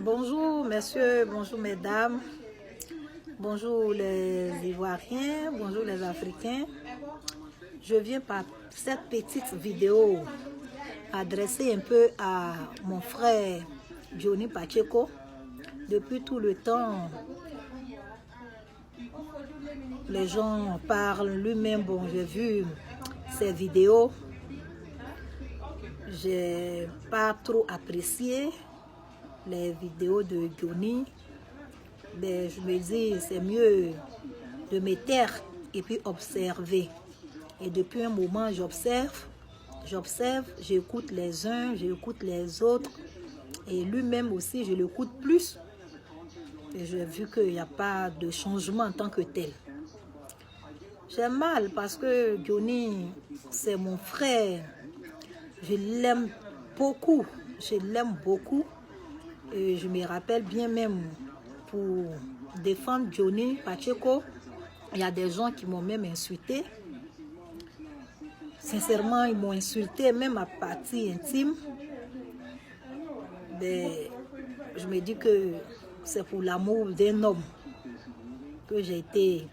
Bonjour messieurs, bonjour mesdames, bonjour les Ivoiriens, bonjour les Africains. Je viens par cette petite vidéo adresser un peu à mon frère Johnny Pacheco. Depuis tout le temps, les gens parlent lui-même. Bon, j'ai vu ces vidéos. J'ai pas trop apprécié les vidéos de Johnny. Mais je me dis, c'est mieux de me taire et puis observer. Et depuis un moment, j'observe, j'écoute les uns, j'écoute les autres. Et lui-même aussi, je l'écoute plus. Et j'ai vu qu'il n'y a pas de changement en tant que tel. J'ai mal parce que Johnny, c'est mon frère. Je l'aime beaucoup. Je l'aime beaucoup. Et je me rappelle bien même pour défendre Johnny Pacheco, il y a des gens qui m'ont même insulté. Sincèrement, ils m'ont insulté, même à partie intime. Mais je me dis que c'est pour l'amour d'un homme que j'ai été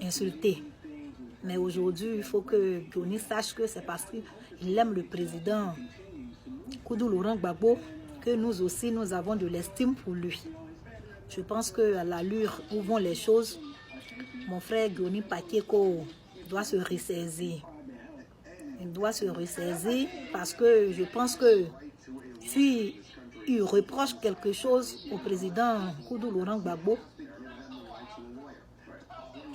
insultée. Mais aujourd'hui, il faut que Johnny sache que c'est parce qu'il aime le président Koudou Laurent Gbagbo que nous aussi, nous avons de l'estime pour lui. Je pense qu'à l'allure où vont les choses, mon frère Johnny Pacheco doit se ressaisir. Il doit se ressaisir parce que je pense que si il reproche quelque chose au président Koudou Laurent Gbagbo,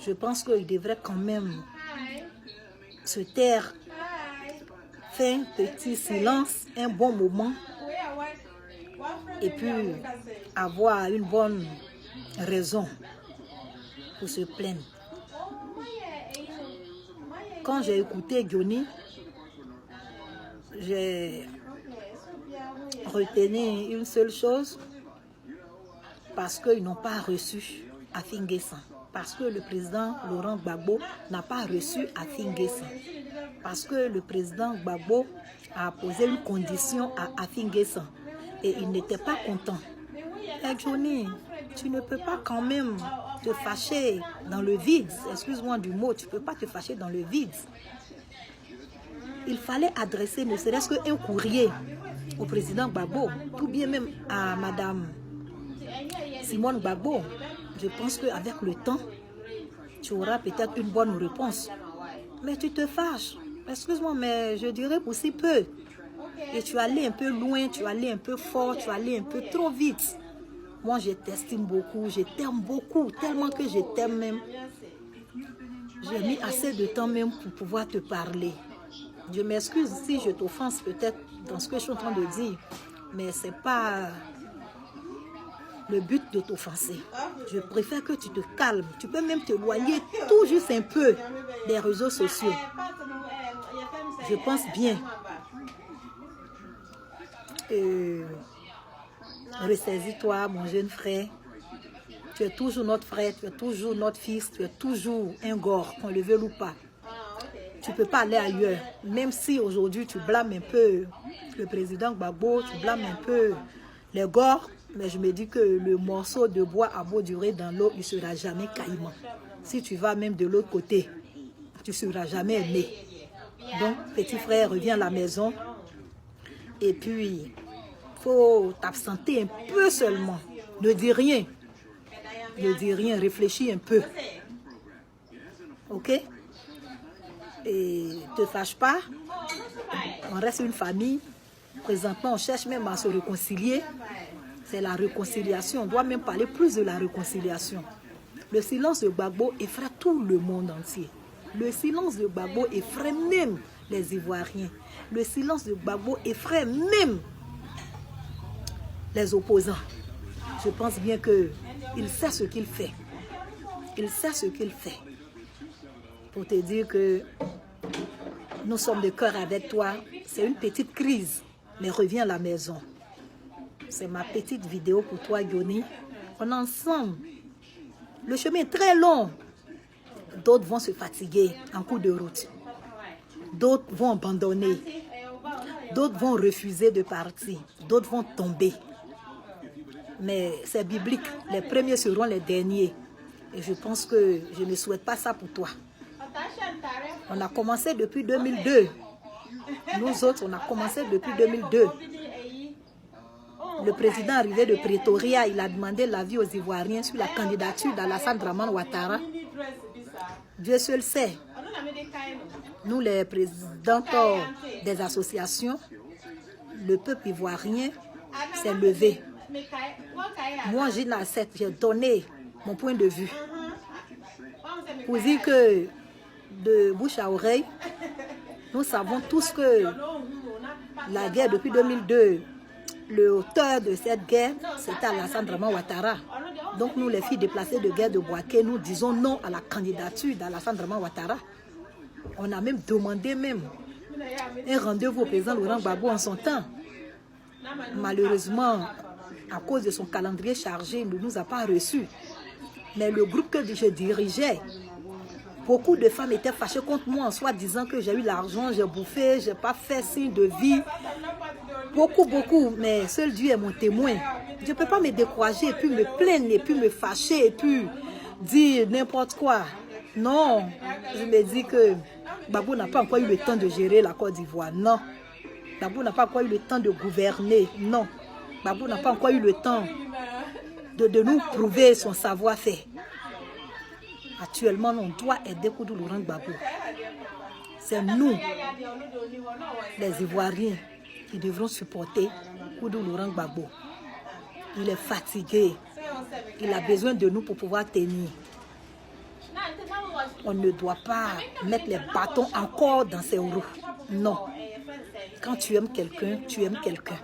je pense qu'il devrait quand même se taire, faire un petit silence, un bon moment, et puis avoir une bonne raison pour se plaindre. Quand j'ai écouté Johnny, j'ai retenu une seule chose, parce qu'ils n'ont pas reçu Afinguessan. Parce que le président Laurent Gbagbo n'a pas reçu Afinguessan. Parce que le président Gbagbo a posé une condition à Afinguessan et il n'était pas content. Et Johnny, tu ne peux pas quand même te fâcher dans le vide. Excuse-moi du mot, tu ne peux pas te fâcher dans le vide. Il fallait adresser ne serait-ce qu'un courrier au président Gbagbo, ou bien même à madame Simone Gbagbo. Je pense qu'avec le temps, tu auras peut-être une bonne réponse. Mais tu te fâches. Excuse-moi, mais je dirais pour si peu. Et tu es allé un peu loin, tu es allé un peu fort, tu es allé un peu trop vite. Moi, je t'estime beaucoup, je t'aime beaucoup, tellement que je t'aime même. J'ai mis assez de temps même pour pouvoir te parler. Je m'excuse si je t'offense peut-être dans ce que je suis en train de dire, mais ce n'est pas le but de t'offenser. Je préfère que tu te calmes. Tu peux même t'éloigner tout juste un peu des réseaux sociaux. Je pense bien. Ressaisis-toi, mon jeune frère. Tu es toujours notre frère, tu es toujours notre fils, tu es toujours un gore, qu'on le veuille ou pas. Tu ne peux pas aller ailleurs. Même si aujourd'hui tu blâmes un peu le président Gbagbo, tu blâmes un peu les gores, mais je me dis que le morceau de bois a beau durer dans l'eau, il ne sera jamais caïman. Si tu vas même de l'autre côté, tu ne seras jamais aimé. Donc, petit frère, reviens à la maison. Et puis, il faut t'absenter un peu seulement. Ne dis rien. Ne dis rien, réfléchis un peu. Ok? Et ne te fâche pas. On reste une famille. Présentement, on cherche même à se réconcilier. C'est la réconciliation. On doit même parler plus de la réconciliation. Le silence de Gbagbo effraie tout le monde entier. Le silence de Gbagbo effraie même les Ivoiriens. Le silence de Gbagbo effraie même les opposants. Je pense bien qu'il sait ce qu'il fait. Il sait ce qu'il fait. Pour te dire que nous sommes de cœur avec toi. C'est une petite crise, mais reviens à la maison. C'est ma petite vidéo pour toi, Johnny. On est ensemble. Le chemin est très long. D'autres vont se fatiguer en cours de route. D'autres vont abandonner. D'autres vont refuser de partir. D'autres vont tomber. Mais c'est biblique. Les premiers seront les derniers. Et je pense que je ne souhaite pas ça pour toi. On a commencé depuis 2002. Nous autres, on a commencé depuis 2002. Le président arrivé de Pretoria, il a demandé l'avis aux Ivoiriens sur la candidature d'Alassane Dramane Ouattara. Dieu seul sait. Nous, les présidents des associations, le peuple ivoirien s'est levé. Moi, j'ai donné mon point de vue. Pour dire que de bouche à oreille, nous savons tous que la guerre depuis 2002, l'auteur de cette guerre, c'était Alassane Dramane Ouattara. Donc nous, les filles déplacées de guerre de Bouaké, nous disons non à la candidature d'Alassane Dramane Ouattara. On a même demandé un rendez-vous au président Laurent Gbagbo en son temps. Malheureusement, à cause de son calendrier chargé, il ne nous a pas reçus. Mais le groupe que je dirigeais, beaucoup de femmes étaient fâchées contre moi en soi, disant que j'ai eu l'argent, j'ai bouffé, je n'ai pas fait signe de vie. Beaucoup, mais seul Dieu est mon témoin. Je ne peux pas me décourager et puis me plaindre et puis me fâcher et puis dire n'importe quoi. Non, je me dis que Gbagbo n'a pas encore eu le temps de gérer la Côte d'Ivoire. Non. Gbagbo n'a pas encore eu le temps de gouverner. Non. Gbagbo n'a pas encore eu le temps de nous prouver son savoir-faire. Actuellement, on doit aider Koudou Laurent Gbagbo. C'est nous, les Ivoiriens, qui devront supporter Koudou Laurent Gbagbo. Il est fatigué. Il a besoin de nous pour pouvoir tenir. On ne doit pas mettre les bâtons encore dans ses roues. Non. Quand tu aimes quelqu'un, tu aimes quelqu'un.